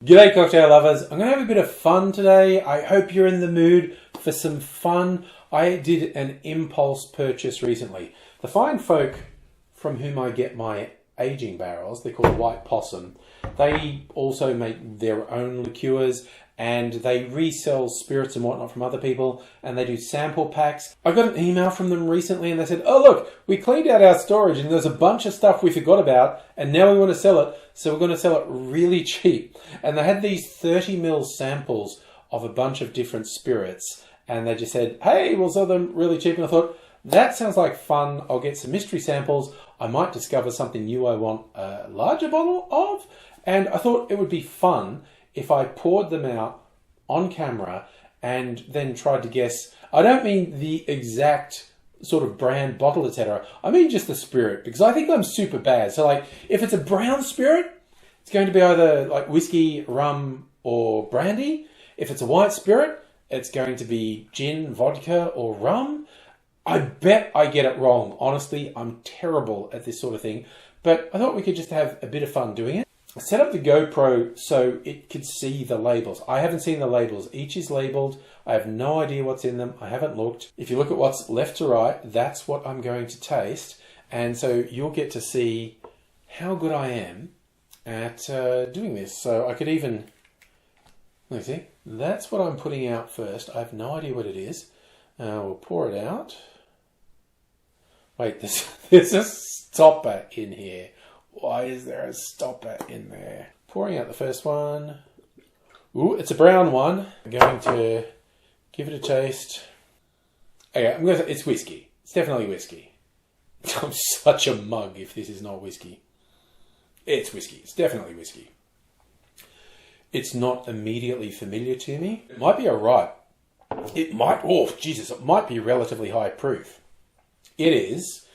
G'day cocktail lovers, I'm going to have a bit of fun today. I hope you're in the mood for some fun. I did an impulse purchase recently. The fine folk from whom I get my aging barrels, they're called White Possum, they also make their own liqueurs and they resell spirits and whatnot from other people, and they do sample packs. I got an email from them recently and they said, oh look, we cleaned out our storage and there's a bunch of stuff we forgot about and now we want to sell it, so we're going to sell it really cheap. And they had these 30ml samples of a bunch of different spirits and they just said, hey, we'll sell them really cheap. And I thought, that sounds like fun. I'll get some mystery samples. I might discover something new I want a larger bottle of. And I thought it would be fun if I poured them out on camera and then tried to guess. I don't mean the exact sort of brand, bottle, etc. I mean just the spirit, because I think I'm super bad. So like, if it's a brown spirit, it's going to be either like whiskey, rum, or brandy. If it's a white spirit, it's going to be gin, vodka, or rum. I bet I get it wrong. Honestly, I'm terrible at this sort of thing, but I thought we could just have a bit of fun doing it. I set up the GoPro so it could see the labels. I haven't seen the labels. Each is labeled. I have no idea what's in them. I haven't looked. If you look at what's left to right, that's what I'm going to taste. And so you'll get to see how good I am at doing this. So I could even, let me see, that's what I'm putting out first. I have no idea what it is. We'll pour it out. Wait, there's a stopper in here. Why is there a stopper in there? Pouring out the first one. Ooh, it's a brown one. I'm going to give it a taste. Okay, I'm going to say it's whiskey. It's definitely whiskey. I'm such a mug if this is not whiskey. It's whiskey. It's definitely whiskey. It's not immediately familiar to me. It might be alright. It might, oh Jesus, it might be relatively high proof. It is.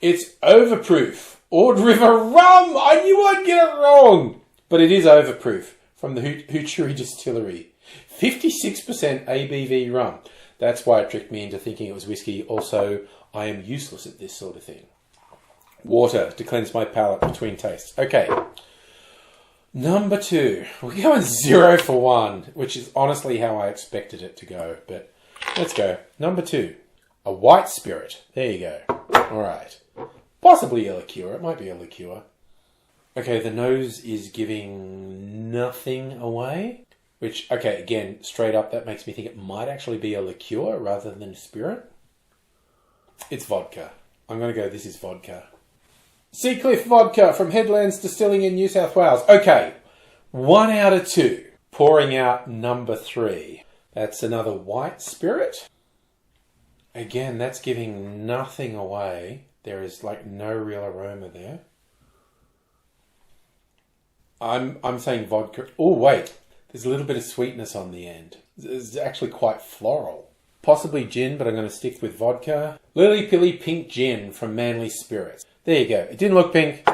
It's overproof. Ord River Rum! I knew I'd get it wrong! But it is overproof from the Hoochery Distillery. 56% ABV rum. That's why it tricked me into thinking it was whiskey. Also, I am useless at this sort of thing. Water to cleanse my palate between tastes. Okay. Number 2. We're going 0 for 1, which is honestly how I expected it to go. But let's go. Number 2. A white spirit. There you go. Alright. Possibly a liqueur. It might be a liqueur. Okay, the nose is giving nothing away. Which, okay, again, straight up, that makes me think it might actually be a liqueur rather than a spirit. It's vodka. I'm going to go, this is vodka. Seacliff Vodka from Headlands Distilling in New South Wales. Okay, 1 out of 2. Pouring out number 3. That's another white spirit. Again, that's giving nothing away. There is like no real aroma there. I'm saying vodka. Oh wait, there's a little bit of sweetness on the end. It's actually quite floral. Possibly gin, but I'm going to stick with vodka. Lily Pilly Pink Gin from Manly Spirits. There you go. It didn't look pink.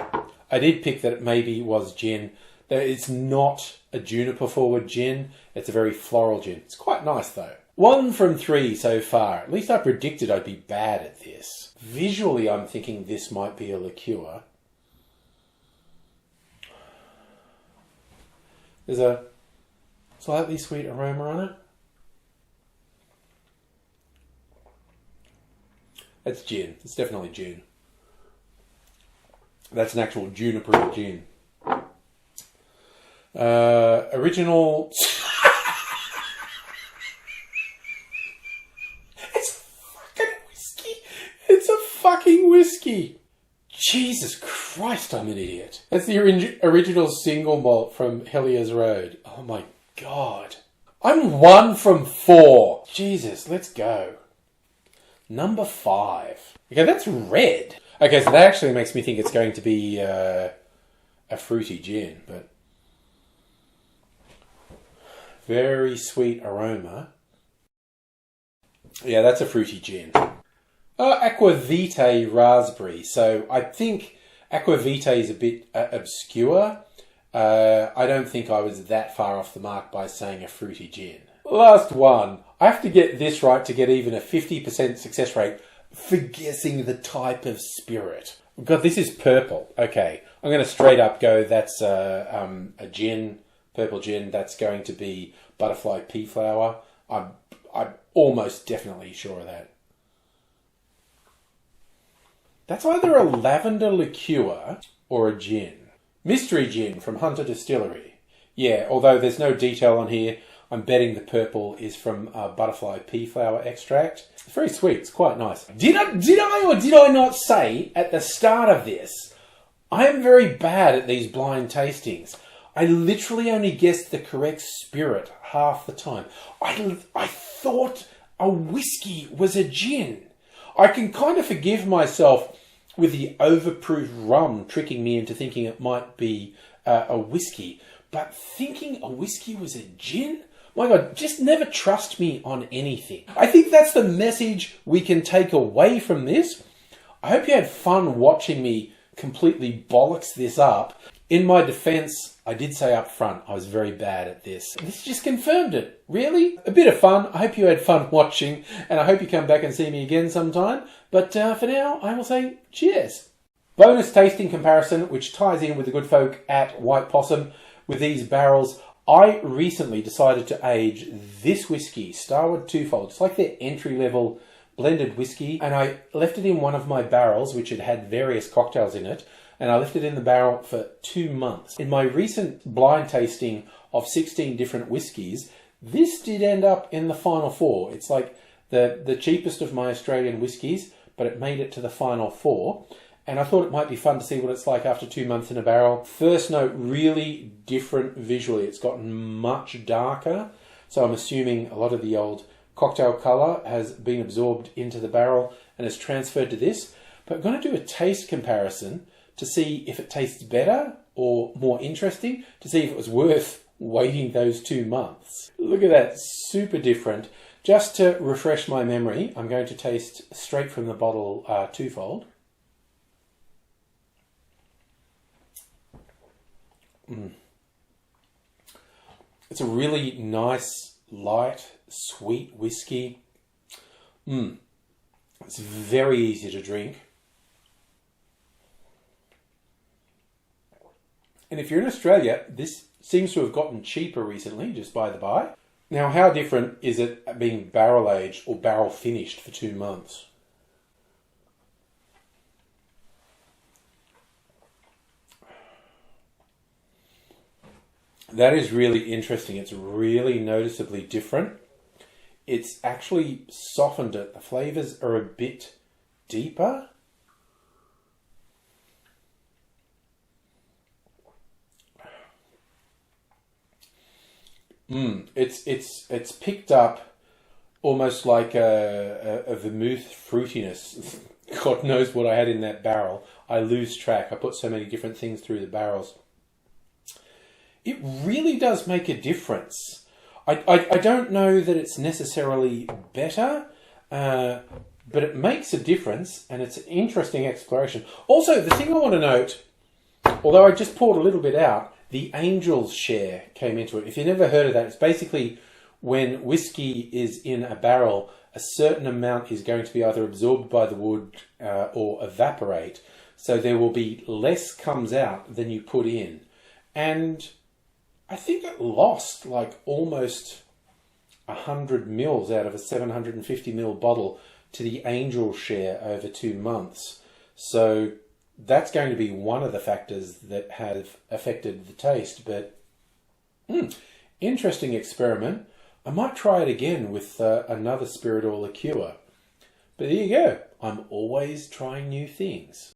I did pick that it maybe was gin. It's not a juniper forward gin. It's a very floral gin. It's quite nice though. 1 from 3 so far. At least I predicted I'd be bad at this. Visually, I'm thinking this might be a liqueur. There's a slightly sweet aroma on it. It's gin. It's definitely gin. That's an actual juniper gin. Original... Whiskey. Jesus Christ, I'm an idiot. That's the original single malt from Heliers Road. Oh my God. I'm 1 from 4. Jesus, let's go. Number 5. Okay, that's red. Okay, so that actually makes me think it's going to be a fruity gin, but very sweet aroma. Yeah, that's a fruity gin. Aqua Vitae Raspberry. So I think Aqua Vitae is a bit obscure. I don't think I was that far off the mark by saying a fruity gin. Last one. I have to get this right to get even a 50% success rate for guessing the type of spirit. God, this is purple. Okay, I'm going to straight up go, that's a gin purple gin, that's going to be butterfly pea flower. I'm almost definitely sure of that. That's either a lavender liqueur or a gin. Mystery gin from Hunter Distillery. Yeah, although there's no detail on here, I'm betting the purple is from butterfly pea flower extract. It's very sweet, it's quite nice. Did I or did I not say at the start of this, I am very bad at these blind tastings. I literally only guessed the correct spirit half the time. I thought a whiskey was a gin. I can kind of forgive myself with the overproof rum tricking me into thinking it might be a whiskey. But thinking a whiskey was a gin? My God, just never trust me on anything. I think that's the message we can take away from this. I hope you had fun watching me completely bollocks this up. In my defense, I did say up front I was very bad at this. This just confirmed it. Really? A bit of fun. I hope you had fun watching, and I hope you come back and see me again sometime. But for now, I will say cheers. Bonus tasting comparison, which ties in with the good folk at White Possum. With these barrels, I recently decided to age this whiskey, Starward Twofold. It's like their entry-level blended whiskey, and I left it in one of my barrels, which had had various cocktails in it, and I left it in the barrel for 2 months. In my recent blind tasting of 16 different whiskies, this did end up in the final 4. It's like the cheapest of my Australian whiskies, but it made it to the final 4. And I thought it might be fun to see what it's like after 2 months in a barrel. First note, really different visually. It's gotten much darker. So I'm assuming a lot of the old cocktail colour has been absorbed into the barrel and is transferred to this. But I'm going to do a taste comparison to see if it tastes better or more interesting, to see if it was worth waiting those 2 months. Look at that, super different. Just to refresh my memory, I'm going to taste straight from the bottle twofold. It's a really nice, light, sweet whiskey. It's very easy to drink. And if you're in Australia, this seems to have gotten cheaper recently, just by the by. Now, how different is it being barrel aged or barrel finished for 2 months? That is really interesting. It's really noticeably different. It's actually softened it. The flavours are a bit deeper. It's picked up almost like a vermouth fruitiness. God knows what I had in that barrel. I lose track. I put so many different things through the barrels. It really does make a difference. I don't know that it's necessarily better, but it makes a difference, and it's an interesting exploration. Also, the thing I want to note, although I just poured a little bit out, the Angel's share came into it. If you've never heard of that, it's basically when whiskey is in a barrel, a certain amount is going to be either absorbed by the wood or evaporate. So there will be less comes out than you put in. And I think it lost like almost 100 mils out of a 750 ml bottle to the Angel share over 2 months. So that's going to be one of the factors that have affected the taste. But interesting experiment. I might try it again with another spirit or liqueur. But there you go. I'm always trying new things.